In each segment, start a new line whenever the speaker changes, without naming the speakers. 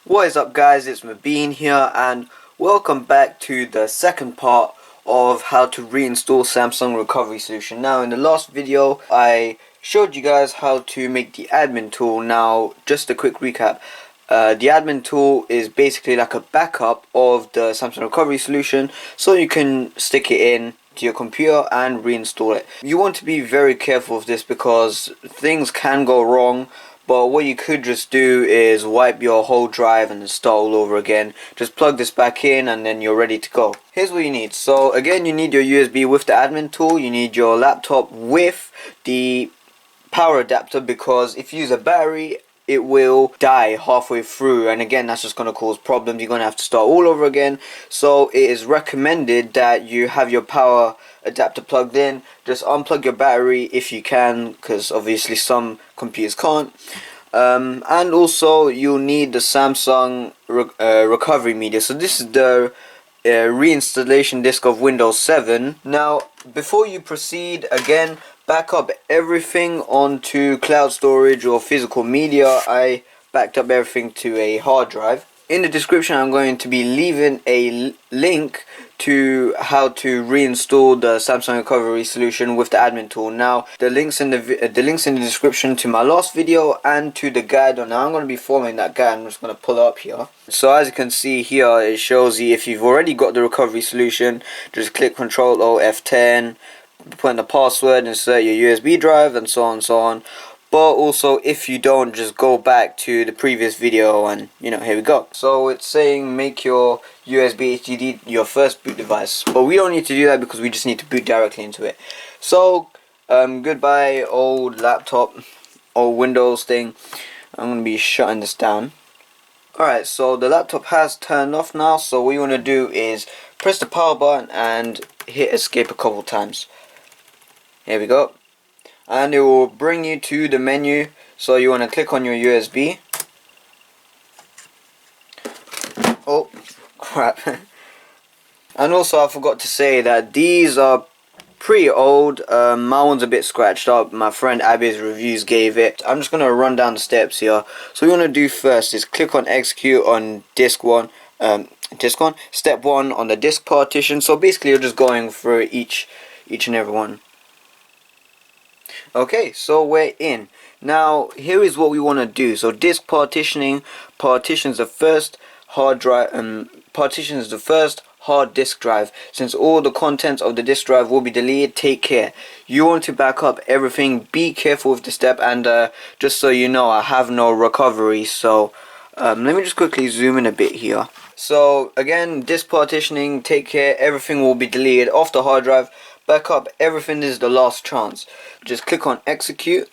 What is up guys, it's Mabeen here and welcome back to the second part of how to reinstall Samsung recovery solution. Now in the last video I showed you guys how to make the admin tool. Now just a quick recap. The admin tool is basically like a backup of the Samsung recovery solution, so you can stick it in to your computer and reinstall it. You want to be very careful of this because things can go wrong, but what you could just do is wipe your whole drive and start all over again. Just plug this back in and then you're ready to go. Here's what you need. So again, you need your USB with the admin tool, you need your laptop with the power adapter, because if you use a battery it will die halfway through, and again that's just going to cause problems. You're going to have to start all over again. So it is recommended that you have your power adapter plugged in. Just unplug your battery if you can, because obviously some computers can't. And also you'll need the Samsung recovery media. So this is the reinstallation disk of Windows 7. Now before you proceed, again, back up everything onto cloud storage or physical media. I backed up everything to a hard drive. In the description I'm going to be leaving a link to how to reinstall the Samsung recovery solution with the admin tool. Now the links in the description to my last video and to the guide. Now I'm going to be following that guide. I'm just going to pull up here. So as you can see here, it shows you if you've already got the recovery solution, just click Ctrl O F10, put in the password, insert your USB drive, and so on and so on. But also if you don't, just go back to the previous video and here we go. So it's saying make your USB HDD your first boot device, but we don't need to do that because we just need to boot directly into it. So goodbye old laptop, old Windows thing. I'm going to be shutting this down. Alright, so the laptop has turned off now, so what you want to do is press the power button and hit escape a couple times. Here we go. And it will bring you to the menu, so you want to click on your USB. Oh crap. And also I forgot to say that these are pretty old. My one's a bit scratched up. My friend Abby's reviews gave it. I'm just going to run down the steps here. So what you want to do first is click on execute on disk 1. Step 1 on the disk partition. So basically you're just going through each and every one. Okay, so we're in. Now here is what we want to do. So disk partitioning partitions the first hard drive, partitions the first hard disk drive. Since all the contents of the disk drive will be deleted, take care. You want to back up everything. Be careful with the step, and just so you know, I have no recovery, so let me just quickly zoom in a bit here. So again, disk partitioning, take care, everything will be deleted off the hard drive. Back up everything. This is the last chance. Just click on execute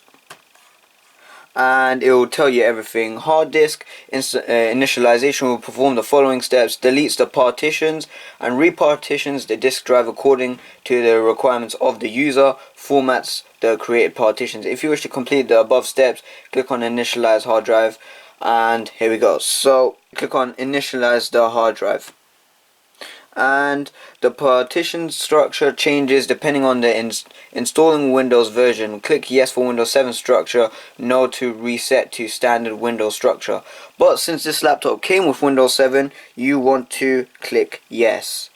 and it will tell you everything. Hard disk initialization will perform the following steps: deletes the partitions and repartitions the disk drive according to the requirements of the user, formats the created partitions. If you wish to complete the above steps, click on initialize hard drive, and here we go. So click on initialize the hard drive, and the partition structure changes depending on the installing Windows version. Click yes for Windows 7 structure, no to reset to standard Windows structure. But since this laptop came with Windows 7, you want to click yes.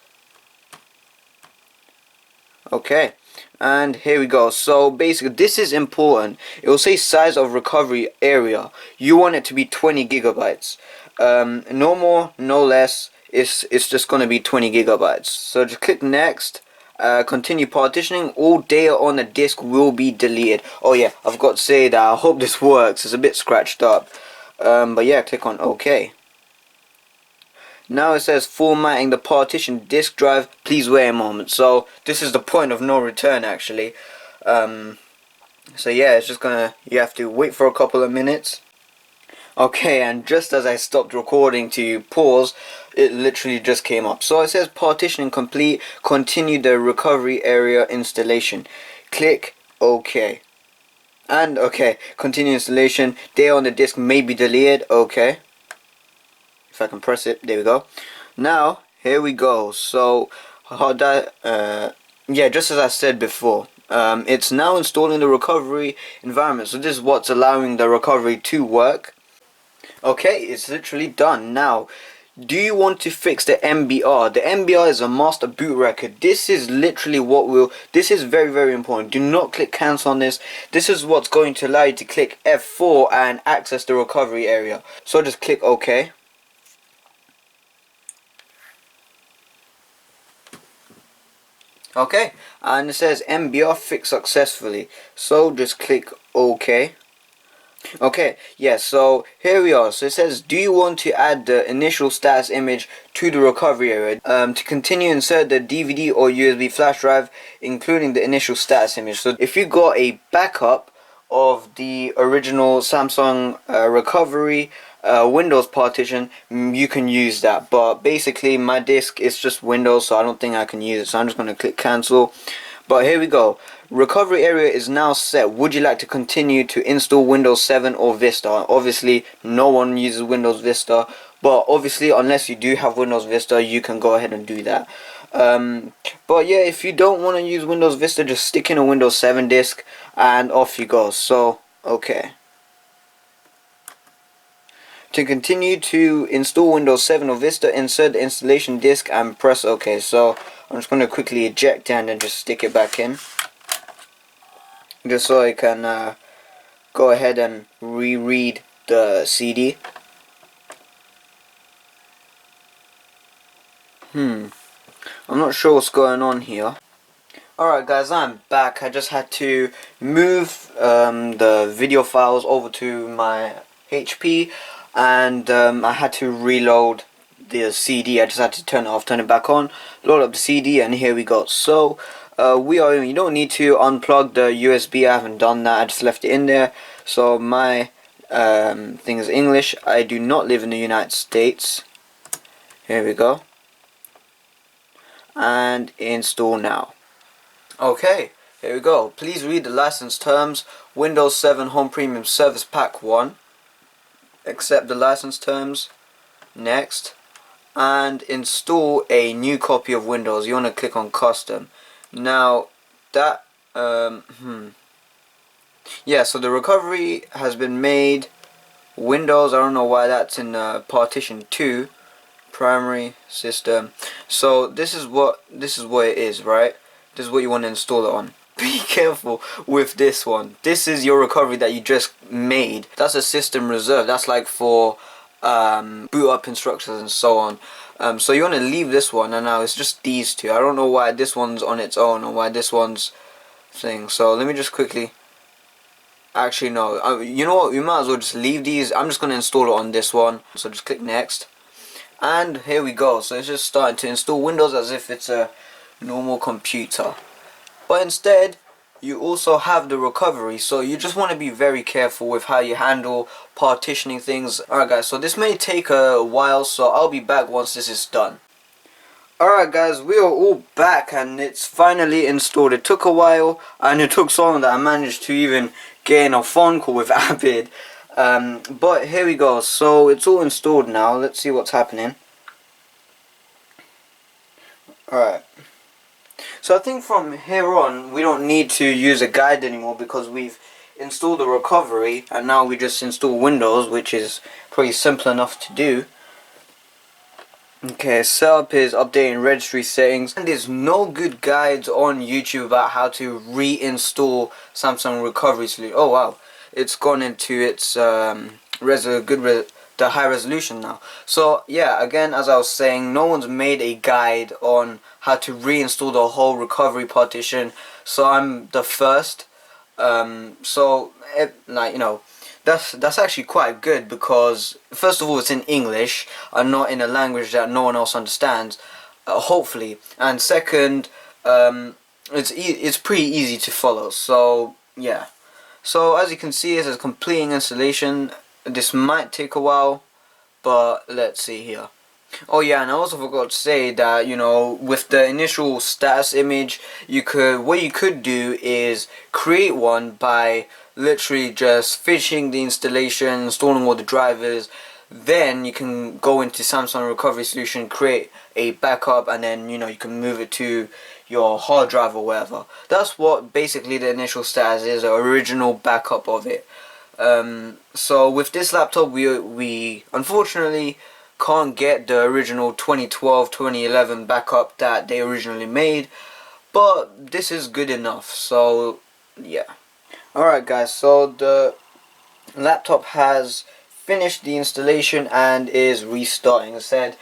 Okay, and here we go. So basically this is important. It will say size of recovery area. You want it to be 20 gigabytes. No more, no less. It's just going to be 20 gigabytes. So just click next. Continue partitioning. All data on the disk will be deleted. Oh yeah, I forgot to say that. I hope this works. It's a bit scratched up, but yeah, click on OK. Now it says formatting the partition disk drive. Please wait a moment. So this is the point of no return actually. So yeah, it's just gonna, you have to wait for a couple of minutes. Okay, and just as I stopped recording to pause, it literally just came up. So it says partitioning complete, continue the recovery area installation. Click OK. And okay, continue installation. Data on the disk may be deleted. Okay. If I can press it, there we go. Now, here we go. So, yeah, just as I said before, it's now installing the recovery environment. So this is what's allowing the recovery to work. Okay, it's literally done. Now, do you want to fix the MBR? The MBR is a master boot record. This is literally what will, this is very, very important. Do not click cancel on this. This is what's going to allow you to click F4 and access the recovery area. So just click OK. Okay, and it says MBR fixed successfully. So just click OK. Okay, yeah, so here we are. So it says, do you want to add the initial status image to the recovery area? To continue, insert the DVD or USB flash drive, including the initial status image. So if you got a backup of the original Samsung recovery Windows partition, you can use that. But basically, my disk is just Windows, so I don't think I can use it. So I'm just going to click cancel. But here we go. Recovery area is now set. Would you like to continue to install Windows 7 or Vista? Obviously, no one uses Windows Vista, but obviously, unless you do have Windows Vista, you can go ahead and do that. But yeah, if you don't want to use Windows Vista, just stick in a Windows 7 disk and off you go. So, okay. To continue to install Windows 7 or Vista, insert the installation disk and press OK. So I'm just going to quickly eject and then just stick it back in, just so I can go ahead and reread the CD. I'm not sure what's going on here. Alright guys, I'm back. I just had to move the video files over to my HP, and I had to reload the CD. I just had to turn it off, turn it back on, load up the CD, and here we go. So you don't need to unplug the USB. I haven't done that. I just left it in there. So my thing is English. I do not live in the United States. Here we go. And install now. Okay, here we go. Please read the license terms. Windows 7 Home Premium Service Pack 1. Accept the license terms. Next. And install a new copy of Windows. You want to click on Custom. Now, that, yeah, so the recovery has been made. Windows, I don't know why that's in partition 2. Primary system. So this is what it is, right? This is what you want to install it on. Be careful with this one. This is your recovery that you just made. That's a system reserve. That's like for boot up instructions and so on. So you want to leave this one, and now it's just these two. I don't know why this one's on its own or why this one's thing. So let me just quickly. Actually no. You know what? We might as well just leave these. I'm just going to install it on this one. So just click next. And here we go. So it's just starting to install Windows as if it's a normal computer, but instead you also have the recovery, so you just want to be very careful with how you handle partitioning things. Alright guys, so this may take a while, so I'll be back once this is done. Alright guys, we are all back and it's finally installed. It took a while and it took so long that I managed to even get in a phone call with Abid. But here we go. So it's all installed now. Let's see what's happening. Alright. So I think from here on we don't need to use a guide anymore because we've installed the recovery and now we just install Windows, which is pretty simple enough to do. Okay, setup is updating registry settings, and there's no good guides on YouTube about how to reinstall Samsung recovery solution. Oh wow, it's gone into its the high resolution now. So yeah, again, as I was saying, no one's made a guide on how to reinstall the whole recovery partition, so I'm the first. That's actually quite good because first of all it's in English and not in a language that no one else understands, hopefully, and second, it's pretty easy to follow. So yeah, so as you can see, it says completing installation. This might take a while, but let's see here. Oh yeah, and I also forgot to say that, you know, with the initial status image, what you could do is create one by literally just finishing the installation, installing all the drivers. Then you can go into Samsung Recovery Solution, create a backup, and then, you know, you can move it to your hard drive or whatever. That's what basically the initial status is, the original backup of it. So with this laptop, we unfortunately can't get the original 2012-2011 backup that they originally made, but this is good enough. So yeah. Alright guys, so the laptop has finished the installation and is restarting. It said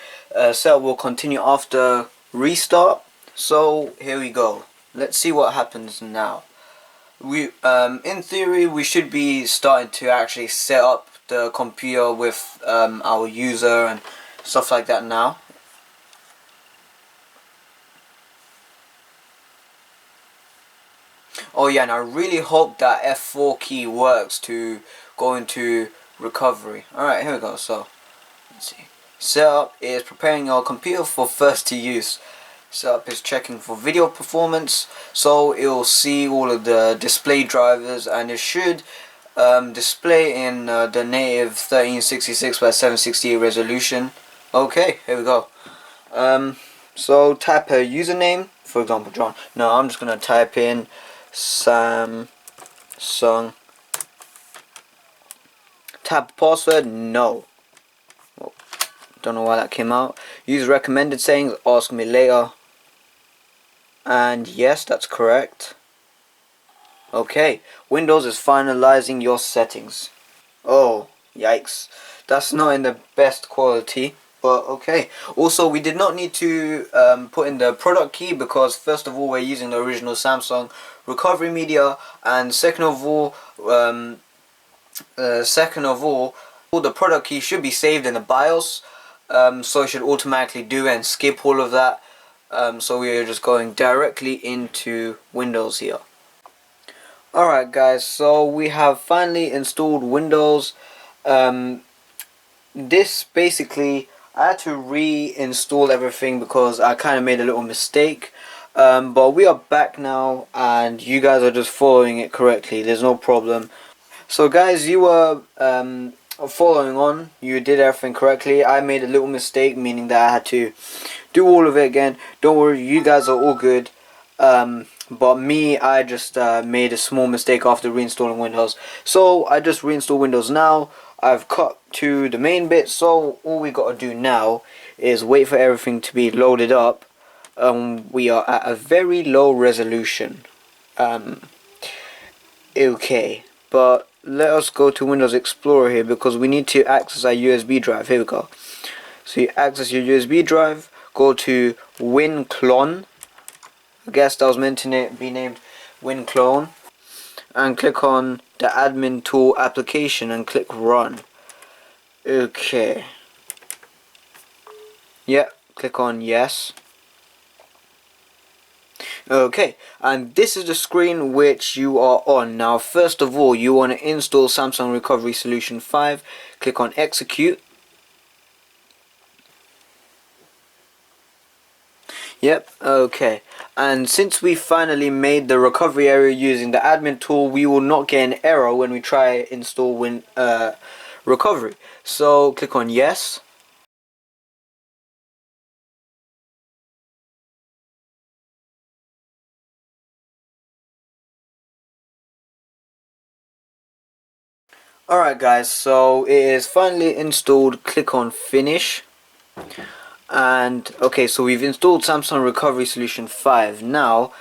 setup will continue after restart. So here we go. Let's see what happens now. We in theory we should be starting to actually set up the computer with our user and stuff like that now. Oh yeah, and I really hope that F4 key works to go into recovery. Alright, here we go. So let's see. Setup is preparing your computer for first to use. Setup is checking for video performance, so it will see all of the display drivers, and it should display in the native 1366 by 768 resolution. Okay, here we go. So type a username, for example John. No, I'm just gonna type in Samsung. Type password, no. Well, don't know why that came out. Use recommended settings, ask me later. And yes, that's correct. Okay, Windows is finalizing your settings. Oh, yikes. That's not in the best quality, but okay. Also, we did not need to put in the product key because first of all, we're using the original Samsung recovery media, and second of all, the product key should be saved in the BIOS, so it should automatically do and skip all of that. So we are just going directly into Windows here. Alright guys, so we have finally installed Windows. This basically, I had to reinstall everything because I kind of made a little mistake. But we are back now and you guys are just following it correctly. There's no problem. So guys, you were following on. You did everything correctly. I made a little mistake, meaning that I had to do all of it again. Don't worry, you guys are all good. But me, I just made a small mistake after reinstalling Windows. So I just reinstall Windows now. I've cut to the main bit, so all we got to do now is wait for everything to be loaded up. We are at a very low resolution. Okay, but let us go to Windows Explorer here because we need to access our USB drive. Here we go. So you access your USB drive, go to WinClone. I guess that was meant to be named WinClone, and click on the admin tool application and click run. Okay. Yeah, click on yes. Okay, and this is the screen which you are on. Now first of all, you want to install Samsung Recovery Solution 5. Click on execute. Yep, okay. And since we finally made the recovery area using the admin tool, we will not get an error when we try install recovery. So click on yes. Alright guys, so it is finally installed. Click on finish. And okay, so we've installed Samsung Recovery Solution 5. Now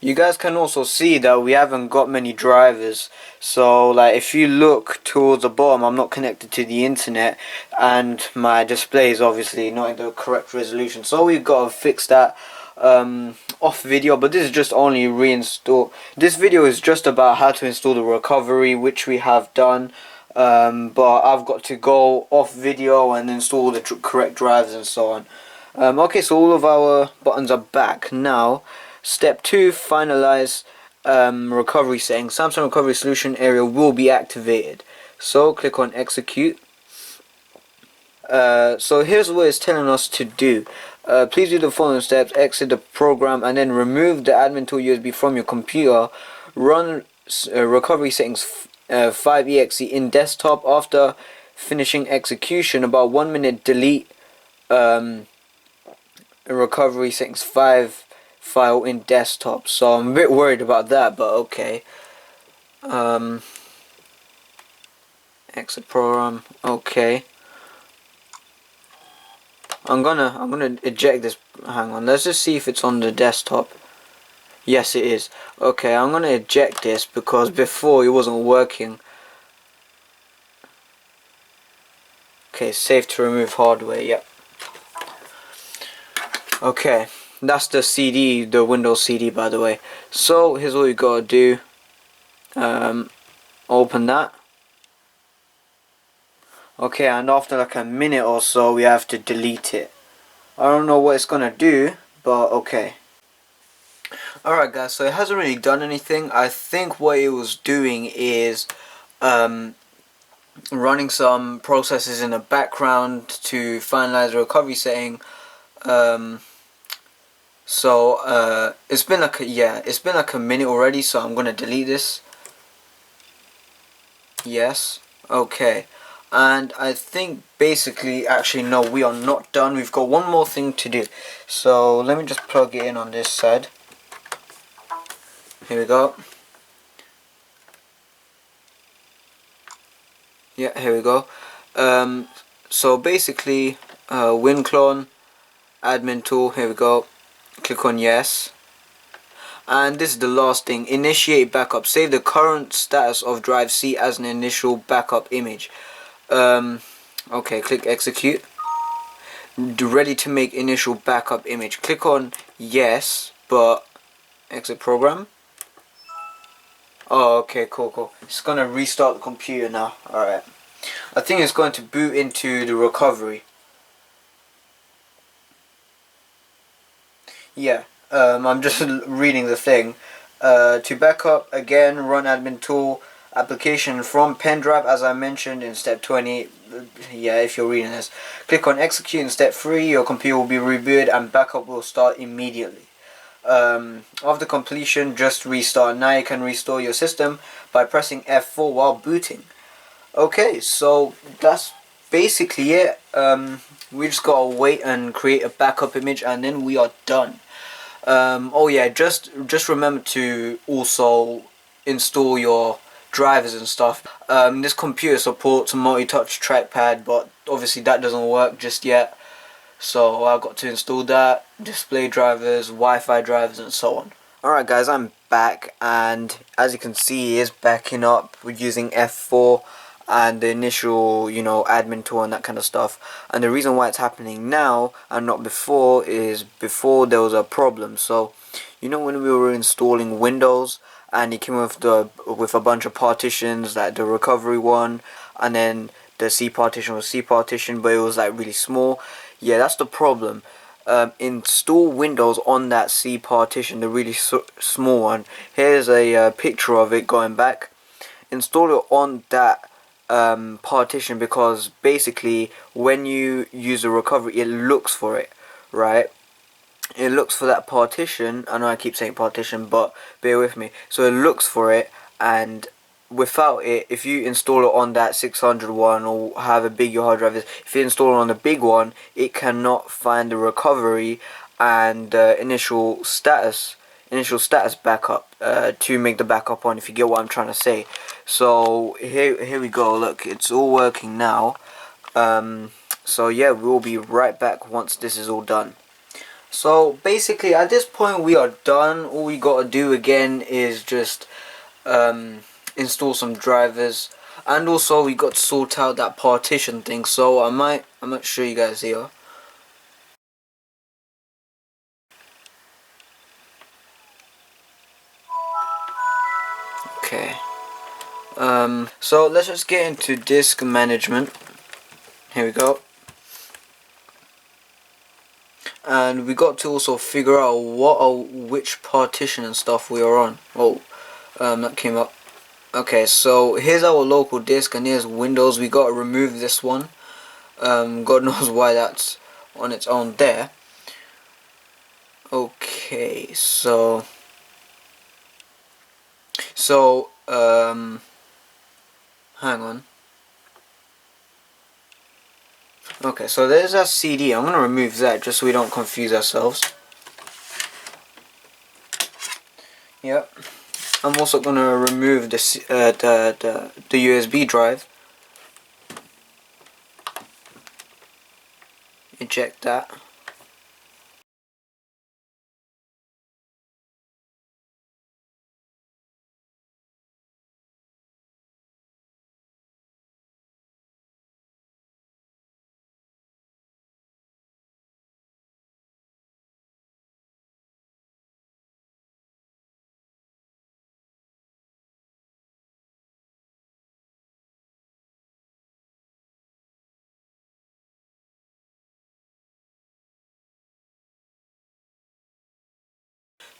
you guys can also see that we haven't got many drivers. So like if you look towards the bottom, I'm not connected to the internet and my display is obviously not in the correct resolution, so we've got to fix that off video. But this is just only reinstall. This video is just about how to install the recovery, which we have done. But I've got to go off video and install the correct drives and so on. Okay, so all of our buttons are back now. Step 2, finalize recovery settings. Samsung Recovery Solution area will be activated. So click on execute. So here's what it's telling us to do. Please do the following steps. Exit the program and then remove the admin tool USB from your computer. Run recovery settings 5exe in desktop. After finishing execution, about 1 minute, delete recovery settings 5 file in desktop. So I'm a bit worried about that, but okay. Exit program. Okay. I'm gonna eject this. Hang on. Let's just see if it's on the desktop. Yes, it is. Okay, I'm gonna eject this because before it wasn't working. Okay, save to remove hardware. Yep. Okay, that's the CD, the Windows CD, by the way. So here's what you gotta do. Open that. Okay, and after like a minute or so, we have to delete it. I don't know what it's gonna do, but okay. Alright guys, so it hasn't really done anything. I think what it was doing is running some processes in the background to finalize the recovery setting. It's been like a minute already, so I'm gonna delete this. Yes. Okay. And I think basically, actually no, we are not done. We've got one more thing to do. So let me just plug it in on this side. Here we go. Yeah, here we go. So basically, WinClone, admin tool, here we go. Click on yes. And this is the last thing, initiate backup. Save the current status of drive C as an initial backup image. Okay, click execute. Ready to make initial backup image. Click on yes, but exit program. Oh, okay, cool. It's gonna restart the computer now. Alright. I think it's going to boot into the recovery. Yeah, I'm just reading the thing. To backup, again, run admin tool application from pen drive as I mentioned in step 20. Yeah, if you're reading this. Click on execute in step 3, your computer will be rebooted and backup will start immediately. After completion, just restart. Now you can restore your system by pressing F4 while booting. Okay, so that's basically it. We just gotta wait and create a backup image and then we are done. Oh yeah, just remember to also install your drivers and stuff. This computer supports a multi-touch trackpad, but obviously that doesn't work just yet. So I got to install that, display drivers, Wi-Fi drivers and so on. Alright guys, I'm back and as you can see it is backing up. We're using F4 and the initial, admin tool and that kind of stuff. And the reason why it's happening now and not before is before there was a problem. So, when we were installing Windows and it came with a bunch of partitions, like the recovery one, and then the C partition was C partition, but it was like really small. Yeah, that's the problem. Install Windows on that C partition, the really small one. Here's a picture of it going back. Install it on that partition because basically when you use a recovery it looks for it, right? It looks for that partition. I know I keep saying partition, but bear with me. So it looks for it, and without it, if you install it on that 600 one or however big your hard drive is, if you install it on the big one, it cannot find the recovery and initial status backup to make the backup on, if you get what I'm trying to say. So here we go. Look, it's all working now. So yeah, we'll be right back once this is all done. So basically at this point we are done. All we gotta do again is just install some drivers, and also we got to sort out that partition thing. So I might show you guys here. Okay. So let's just get into disk management. Here we go. And we got to also figure out which partition and stuff we are on. Oh, that came up. Okay, so here's our local disk and here's Windows. We got to remove this one. God knows why that's on its own there. Okay, so hang on. Okay, so there's our CD. I'm gonna remove that just so we don't confuse ourselves. Yep. I'm also gonna remove the USB drive. eject that.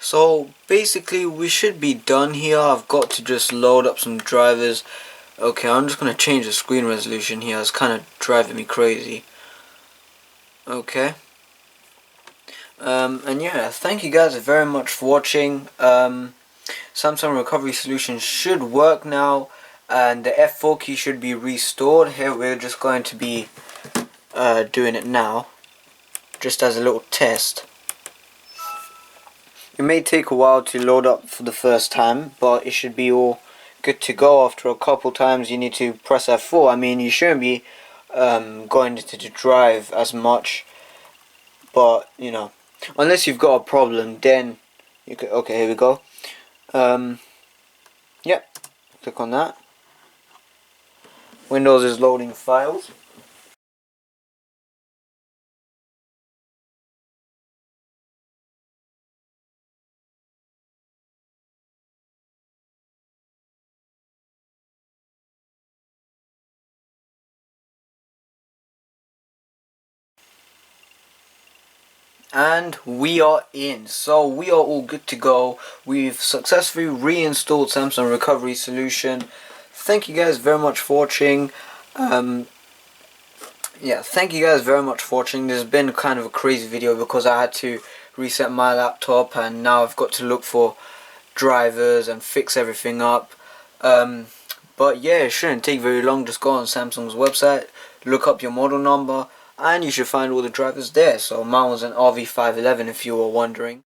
So basically we should be done here. I've got to just load up some drivers. Okay, I'm just going to change the screen resolution here. It's kind of driving me crazy. Okay. And yeah, thank you guys very much for watching. Samsung Recovery Solution should work now, and the F4 key should be restored. Here we're just going to be doing it now, just as a little test. It may take a while to load up for the first time, but it should be all good to go. After a couple times you need to press F4. I mean, you shouldn't be going into the drive as much, but you know, unless you've got a problem, then you could. Okay, here we go. Yep, click on that. Windows is loading files. And we are in. So we are all good to go. We've successfully reinstalled Samsung Recovery Solution. Thank you guys very much for watching. Yeah, thank you guys very much for watching. This has been kind of a crazy video because I had to reset my laptop and now I've got to look for drivers and fix everything up. But yeah, it shouldn't take very long. Just go on Samsung's website, look up your model number, and you should find all the drivers there. So mine was an RV511 if you were wondering.